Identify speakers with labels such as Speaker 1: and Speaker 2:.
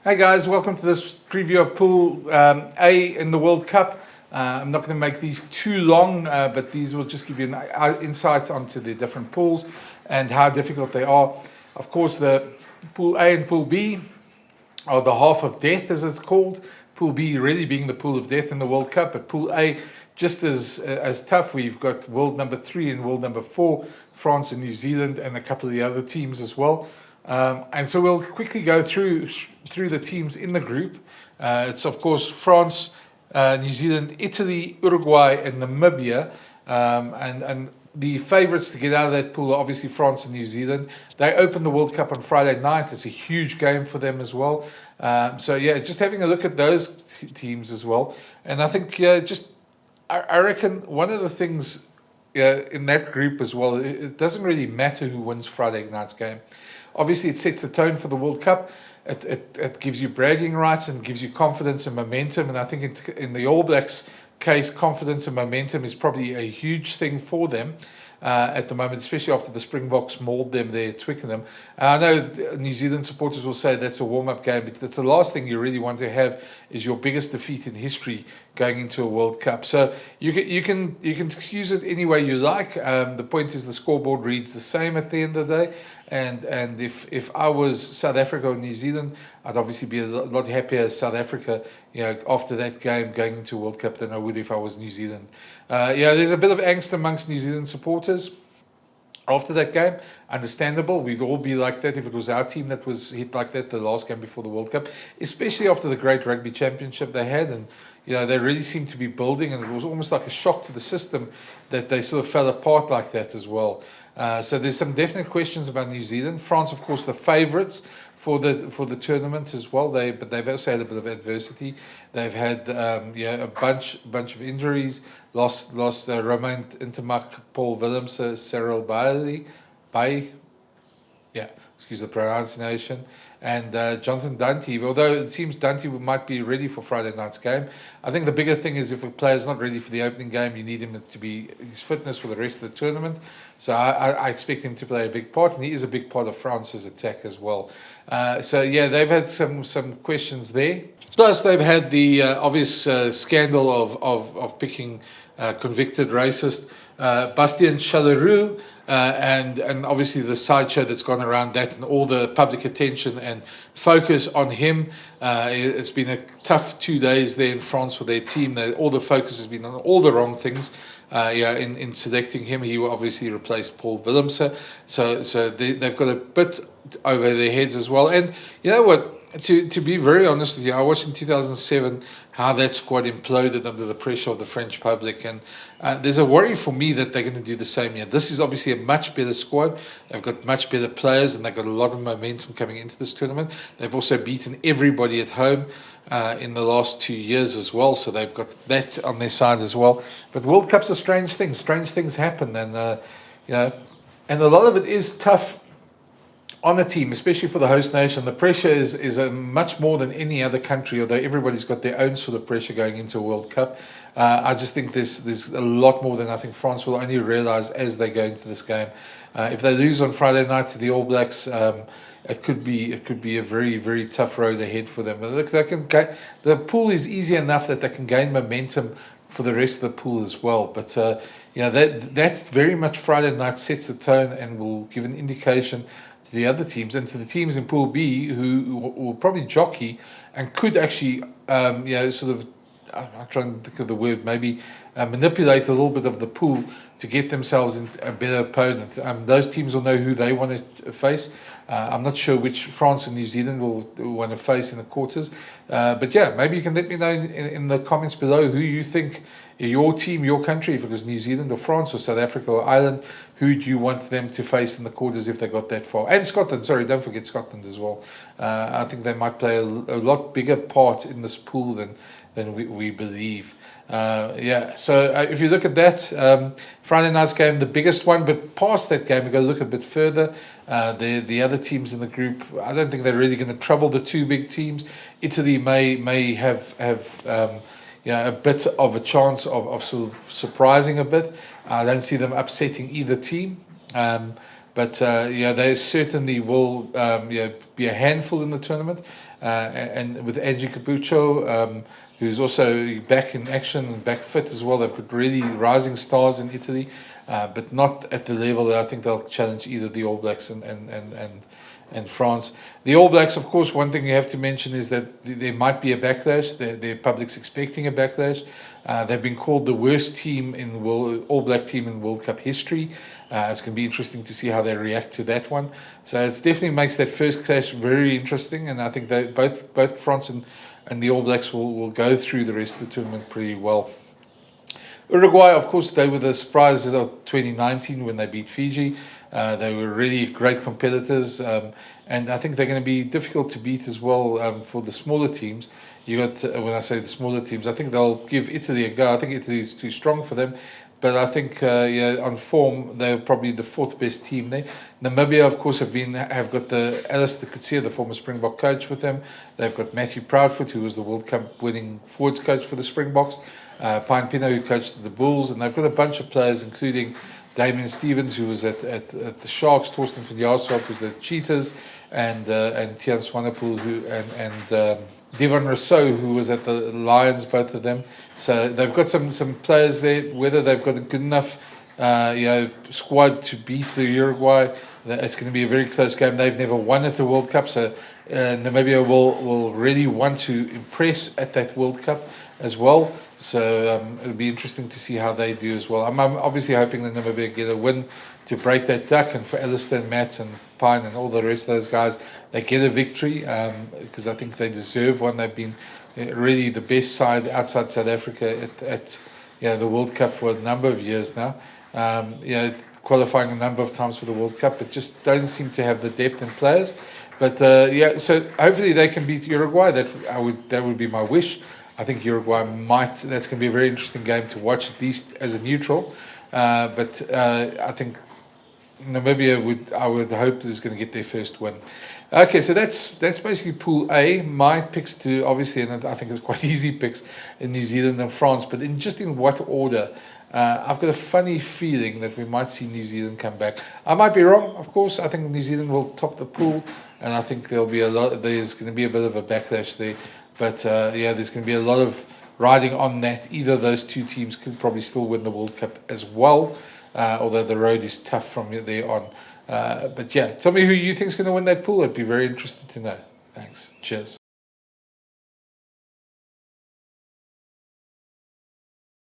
Speaker 1: Hey guys, welcome to this preview of Pool A in the World Cup. I'm not going to make these too long, but these will just give you an insight onto the different pools and how difficult they are. Of course, the Pool A and Pool B are the half of death, as it's called. Pool B really being the pool of death in the World Cup, but Pool A just as tough. We've got world number 3 and world number 4, France and New Zealand, and a couple of the other teams as well. And so we'll quickly go through the teams in the group. It's of course France, New Zealand, Italy, Uruguay, and Namibia. And the favourites to get out of that pool are obviously France and New Zealand. They open the World Cup on Friday night. It's a huge game for them as well. So yeah, just having a look at those teams as well. And I think I reckon one of the things in that group as well, it doesn't really matter who wins Friday night's game. Obviously, it sets the tone for the World Cup. It gives you bragging rights and gives you confidence and momentum. And I think in the All Blacks case, confidence and momentum is probably a huge thing for them at the moment, especially after the Springboks mauled them there at Twickenham. I know New Zealand supporters will say that's a warm-up game, but that's the last thing you really want to have is your biggest defeat in history going into a World Cup. So you can excuse it any way you like. The point is the scoreboard reads the same at the end of the day. And if I was South Africa or New Zealand, I'd obviously be a lot happier as South Africa, after that game going into World Cup than I would if I was New Zealand. There's a bit of angst amongst New Zealand supporters after that game. Understandable. We'd all be like that if it was our team that was hit like that the last game before the World Cup, especially after the great rugby championship they had. And they really seemed to be building, and it was almost like a shock to the system that they sort of fell apart like that as well. So there's some definite questions about New Zealand. France, of course, the favourites for the tournament as well. But they've also had a bit of adversity. They've had a bunch of injuries. Lost Romain Intermac, Paul Willemse, Cyril Bailly, excuse the pronunciation, and Jonathan Dante. Although it seems Dante might be ready for Friday night's game, I think the bigger thing is if a player's not ready for the opening game, you need him to be his fitness for the rest of the tournament. So I expect him to play a big part, and he is a big part of France's attack as well. They've had some questions there. Plus, they've had the obvious scandal of picking convicted racist Bastien Chaleroux, and obviously the sideshow that's gone around that and all the public attention and focus on him. It's been a tough 2 days there in France for their team. All the focus has been on all the wrong things. In selecting him, he will obviously replace Paul Willemse. So they've got a bit over their heads as well. And you know what? To be very honest with you, I watched in 2007 how that squad imploded under the pressure of the French public, and there's a worry for me that they're going to do the same here. This is obviously a much better squad. They've got much better players, and they've got a lot of momentum coming into this tournament. They've also beaten everybody at home in the last 2 years as well, so they've got that on their side as well. But World Cup's a strange thing. Strange things happen, and and a lot of it is tough on a team, especially for the host nation. The pressure is much more than any other country, although everybody's got their own sort of pressure going into a World Cup. I just think there's a lot more than I think France will only realise as they go into this game. If they lose on Friday night to the All Blacks, it could be a very, very tough road ahead for them. But look, the pool is easy enough that they can gain momentum for the rest of the pool as well. But that very much Friday night sets the tone and will give an indication to the other teams and to the teams in Pool B who will probably jockey and could actually sort of, I'm trying to think of the word, maybe manipulate a little bit of the pool to get themselves a better opponent. Those teams will know who they want to face. I'm not sure which France and New Zealand will want to face in the quarters. But maybe you can let me know in the comments below who you think your team, your country, if it was New Zealand or France or South Africa or Ireland, who do you want them to face in the quarters if they got that far? And Scotland, sorry, don't forget Scotland as well. I think they might play a lot bigger part in this pool than we believe. So if you look at that, Friday night's game, the biggest one, but past that game, we've got to look a bit further. The other teams in the group, I don't think they're really going to trouble the two big teams. Italy may have a bit of a chance of sort of surprising a bit. I don't see them upsetting either team. But they certainly will be a handful in the tournament. and with Angie Capuccio, who's also back in action and back fit as well. They've got really rising stars in Italy, but not at the level that I think they'll challenge either the All Blacks and France. The All Blacks, of course, one thing you have to mention is that there might be a backlash. The public's expecting a backlash. They've been called the worst team in All Black team in World Cup history. It's going to be interesting to see how they react to that one. So it definitely makes that first clash very interesting, and I think that both France and the All Blacks will go through the rest of the tournament pretty well. Uruguay, of course, they were the surprises of 2019 when they beat Fiji. They were really great competitors, and I think they're going to be difficult to beat as well for the smaller teams. You got when I say the smaller teams, I think they'll give Italy a go. I think Italy is too strong for them, but I think on form they're probably the fourth best team there. Namibia, of course, have got the Alistair Coetzee, the former Springbok coach, with them. They've got Matthew Proudfoot, who was the World Cup winning forwards coach for the Springboks. Pine Pino, who coached the Bulls, and they've got a bunch of players, including Damian Stevens, who was at the Sharks, Torsten van Jaarsveld, who's at Cheetahs, and Tiaan Swanepoel, and Devon Rousseau, who was at the Lions, both of them. So they've got some players there. Whether they've got a good enough squad to beat the Uruguay, it's going to be a very close game. They've never won at the World Cup, so Namibia will really want to impress at that World Cup as well. So it'll be interesting to see how they do as well. I'm obviously hoping that Namibia get a win to break that duck, and for Alistair and Matt and Pine and all the rest of those guys, they get a victory because I think they deserve one. They've been really the best side outside South Africa at the World Cup for a number of years now. Qualifying a number of times for the World Cup, but just don't seem to have the depth in players. But so hopefully they can beat Uruguay. That would be my wish. I think Uruguay that's going to be a very interesting game to watch, at least as a neutral. But I think Namibia I would hope is going to get their first win. Okay, so that's basically Pool A. My picks to obviously, and I think it's quite easy picks in New Zealand and France, but in what order? I've got a funny feeling that we might see New Zealand come back. I might be wrong, of course. I think New Zealand will top the pool, and I think there's going to be a bit of a backlash there. But there's going to be a lot of riding on that. Either of those two teams could probably still win the World Cup as well, although the road is tough from there on. But tell me who you think is going to win that pool. I'd be very interested to know. Thanks. Cheers.